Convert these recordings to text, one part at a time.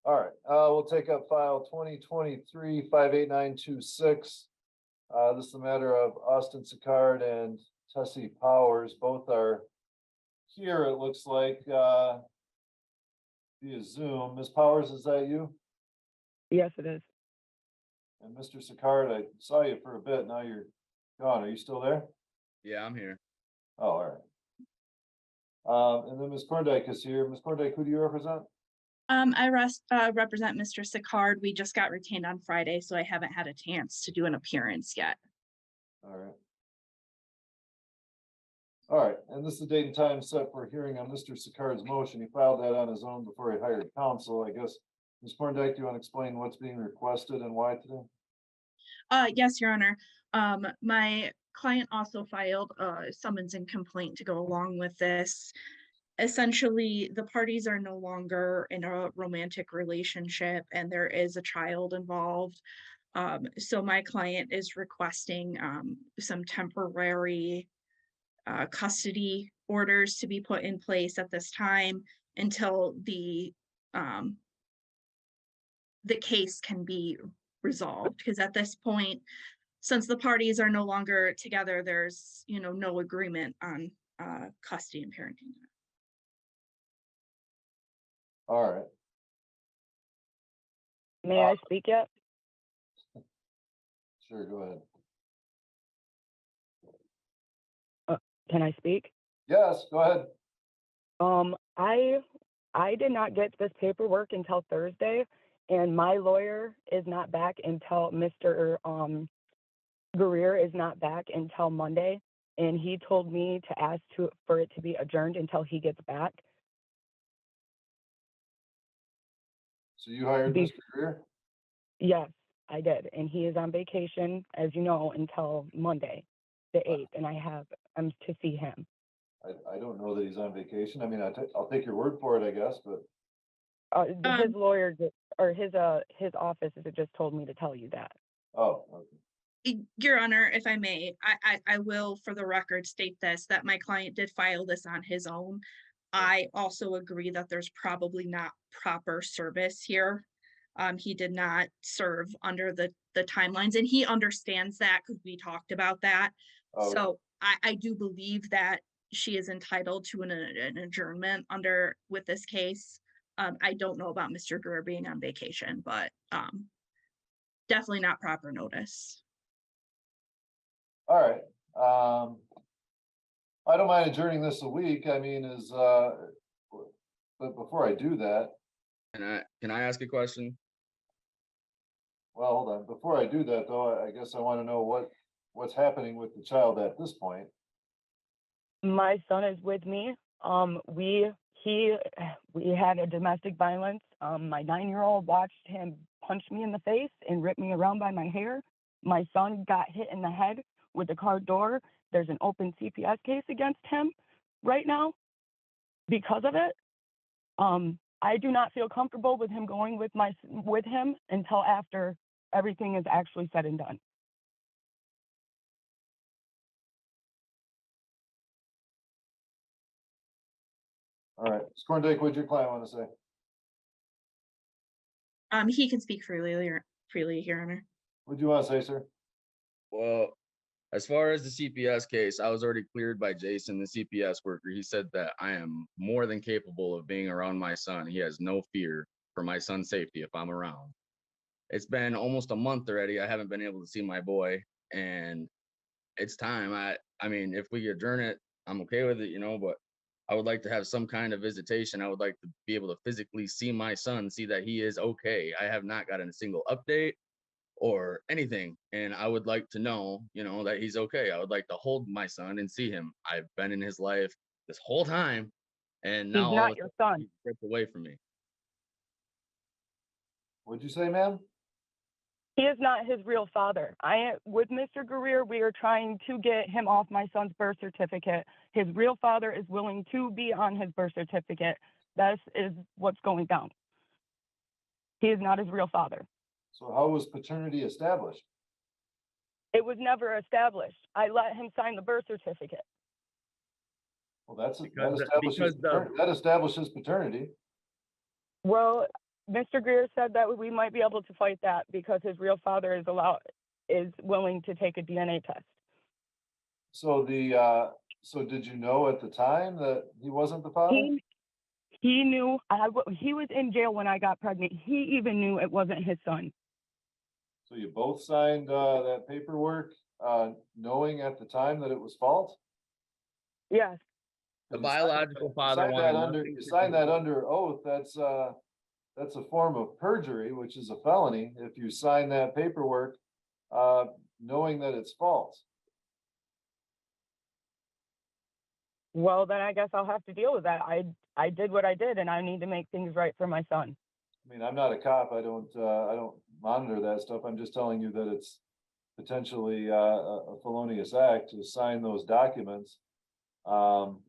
All right, we'll take up file 2023-58926. This is the matter of Austin Sicard and Tessie Powers. Both are here, it looks like, via Zoom. Ms. Powers, is that you? Yes, it is. And Mr. Sicard, I saw you for a bit. Now you're gone. Are you still there? Yeah, I'm here. Oh, all right. And then Ms. Korndike is here. Ms. Korndike, who do you represent? I represent Mr. Sicard. We just got retained on Friday, so I haven't had a chance to do an appearance yet. All right. All right, and this is the date and time set for a hearing on Mr. Sicard's motion. He filed that on his own before he hired counsel. I guess, Ms. Korndike, do you want to explain what's being requested and why today? Yes, Your Honor. My client also filed a summons and complaint to go along with this. Essentially, the parties are no longer in a romantic relationship and there is a child involved. So my client is requesting some temporary custody orders to be put in place at this time until the case can be resolved. Because at this point, since the parties are no longer together, there's no agreement on custody and parenting. All right. May I speak yet? Sure, go ahead. Can I speak? Yes, go ahead. I did not get this paperwork until Thursday, and my lawyer is not back until Mr. Guerrier is not back until Monday, and he told me to ask for it to be adjourned until he gets back. So you hired Mr. Greer? Yes, I did, and he is on vacation, as you know, until Monday, the 8th, and I'm to see him. I don't know that he's on vacation. I mean, I'll take your word for it, I guess, but. His lawyer or his office just told me to tell you that. Oh, okay. Your Honor, if I may, I will, for the record, state this, that my client did file this on his own. I also agree that there's probably not proper service here. He did not serve under the timelines, and he understands that because we talked about that. Oh, so I do believe that she is entitled to an adjournment with this case. I don't know about Mr. Greer being on vacation, but definitely not proper notice. all right. I don't mind adjourning this a week. I mean, but before I do that. Can I ask a question? Well, hold on. Before I do that, though, I guess I want to know what's happening with the child at this point. My son is with me. We had a domestic violence. My 9-year-old watched him punch me in the face and rip me around by my hair. My son got hit in the head with a car door. There's an open CPS case against him right now because of it. I do not feel comfortable with him going with him until after everything is actually said and done. All right, Skorndike, what'd your client want to say? He can speak freely, Your Honor. What'd you want to say, sir? Well, as far as the CPS case, I was already cleared by Jason, the CPS worker. He said that I am more than capable of being around my son. He has no fear for my son's safety if I'm around. It's been almost a month already. I haven't been able to see my boy, and it's time. I mean, if we adjourn it, I'm okay with it, but I would like to have some kind of visitation. I would like to be able to physically see my son, see that he is okay. I have not gotten a single update or anything, and I would like to know, that he's okay. I would like to hold my son and see him. I've been in his life this whole time, and now he's not your son. He's ripped away from me. What'd you say, ma'am? He is not his real father. With Mr. Guerrier, we are trying to get him off my son's birth certificate. His real father is willing to be on his birth certificate. That is what's going down. He is not his real father. So how was paternity established? It was never established. I let him sign the birth certificate. Well, that establishes paternity. Well, Mr. Greer said that we might be able to fight that because his real father is willing to take a DNA test. So so did you know at the time that he wasn't the father? He knew he was in jail when I got pregnant. He even knew it wasn't his son. So you both signed that paperwork, knowing at the time that it was false? Yes. The You biological father signed wanted that under, nothing you to signed do that with it. under oath. That's a form of perjury, which is a felony if you sign that paperwork, knowing that it's false. Well, then I guess I'll have to deal with that. I did what I did, and I need to make things right for my son. I mean, I'm not a cop. I don't monitor that stuff. I'm just telling you that it's potentially a felonious act to sign those documents under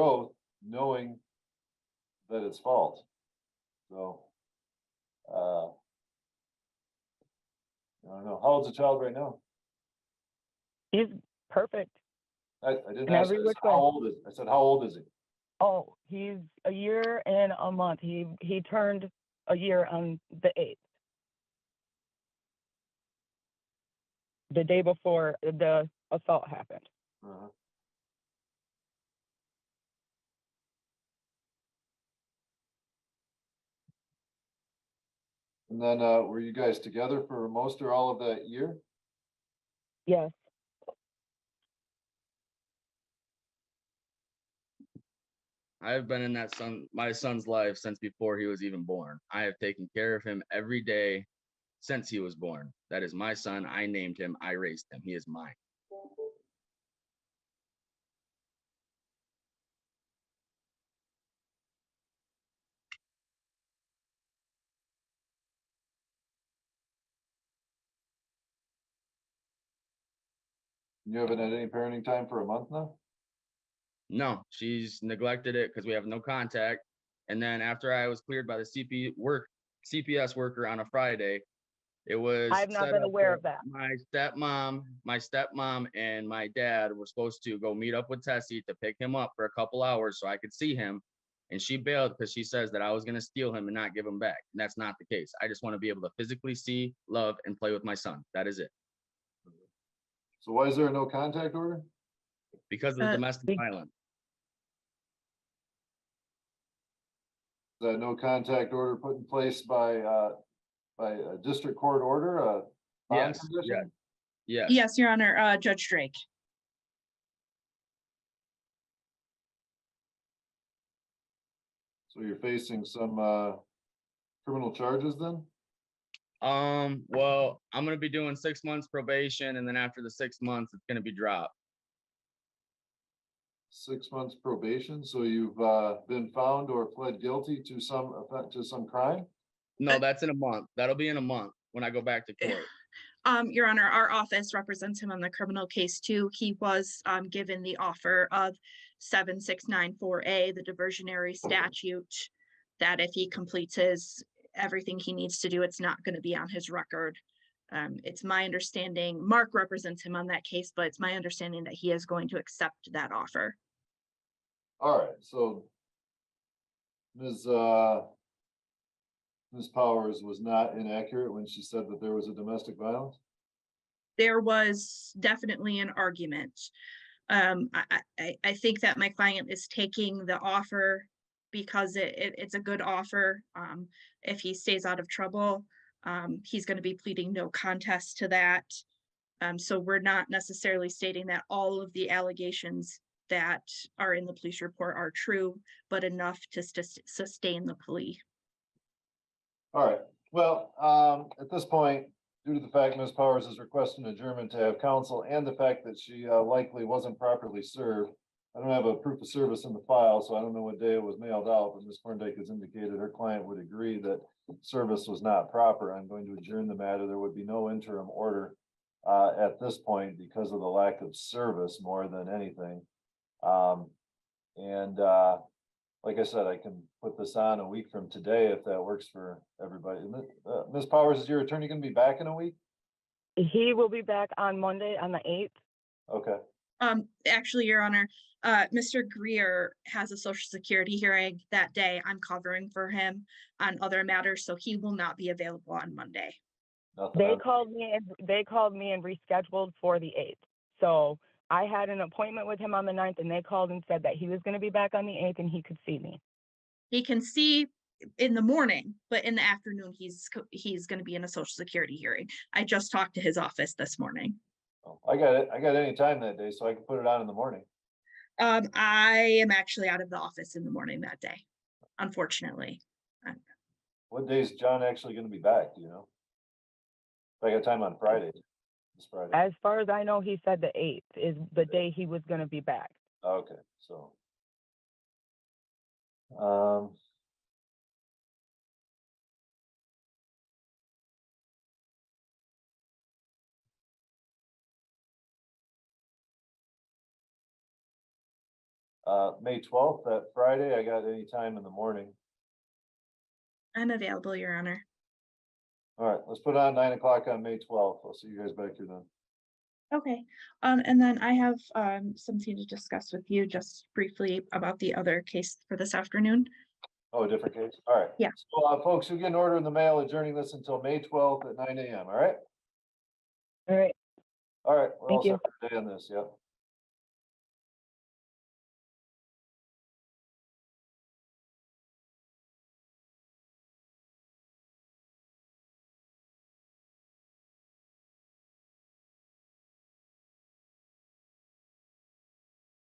oath, knowing that it's false. So, I don't know. How old's the child right now? He's perfect. I didn't In ask. every I said, which how way. old is? I said, how old is he? Oh, he's a year and a month. He turned a year on the 8th. The day before the assault happened. Uh-huh. And then, were you guys together for most or all of that year? Yes. I've been in my son's life since before he was even born. I have taken care of him every day since he was born. That is my son. I named him. I raised him. He is mine. You haven't had any parenting time for a month now? No, she's neglected it because we have no contact. And then after I was cleared by the CPS worker on a Friday, it was I have not set been up aware that of that. my stepmom and my dad were supposed to go meet up with Tessie to pick him up for a couple hours so I could see him. And she bailed because she says that I was going to steal him and not give him back. And that's not the case. I just want to be able to physically see, love, and play with my son. That is it. So why is there a no contact order? Because of the domestic be- violence. Is that no contact order put in place by a district court order, a bond Yes, condition? Yes. Yes, Your Honor, Judge Drake. So you're facing some criminal charges then? Well, I'm gonna be doing 6 months probation, and then after the 6 months, it's gonna be dropped. 6 months probation, so you've been found or pled guilty to some crime? No, that's in a month. That'll be in a month when I go back to court. Your Honor, our office represents him on the criminal case too. He was given the offer of 7694A, the diversionary statute, that if he completes everything he needs to do, it's not going to be on his record. It's my understanding, Mark represents him on that case, but it's my understanding that he is going to accept that offer. All right, so Ms. Powers was not inaccurate when she said that there was a domestic violence? There was definitely an argument. I think that my client is taking the offer because it's a good offer. If he stays out of trouble, he's going to be pleading no contest to that. So we're not necessarily stating that all of the allegations that are in the police report are true, but enough to sustain the plea. All right, well, at this point, due to the fact Ms. Powers is requesting adjournment to have counsel and the fact that she likely wasn't properly served, I don't have a proof of service in the file, so I don't know what day it was mailed out, but Ms. Thorndike has indicated her client would agree that service was not proper. I'm going to adjourn the matter. There would be no interim order at this point because of the lack of service more than anything. Like I said, I can put this on a week from today if that works for everybody. Ms. Powers, is your attorney going to be back in a week? He will be back on Monday on the 8th. Okay. Actually, Your Honor, Mr. Greer has a social security hearing that day. I'm covering for him on other matters, so he will not be available on Monday. Nothing They on- called me and rescheduled for the 8th. So I had an appointment with him on the 9th, and they called and said that he was going to be back on the 8th and he could see me. He can see in the morning, but in the afternoon, he's going to be in a social security hearing. I just talked to his office this morning. Oh, I got it. I got any time that day, so I can put it on in the morning. I am actually out of the office in the morning that day, unfortunately. What day is John actually gonna be back, do you know? I got time on Friday, this Friday. As far as I know, he said the 8th is the day he was going to be back. Okay, so. May 12th, that Friday, I got any time in the morning. I'm available, Your Honor. All right, let's put it on 9 o'clock on May 12th. I'll see you guys back here then. Okay, and then I have something to discuss with you just briefly about the other case for this afternoon. Oh, a different case? All right. Yeah. So, folks, you'll get an order in the mail adjourning this until May 12th at 9 a.m., all right? All right. All right. we're all Thank you. set for today on this, yep.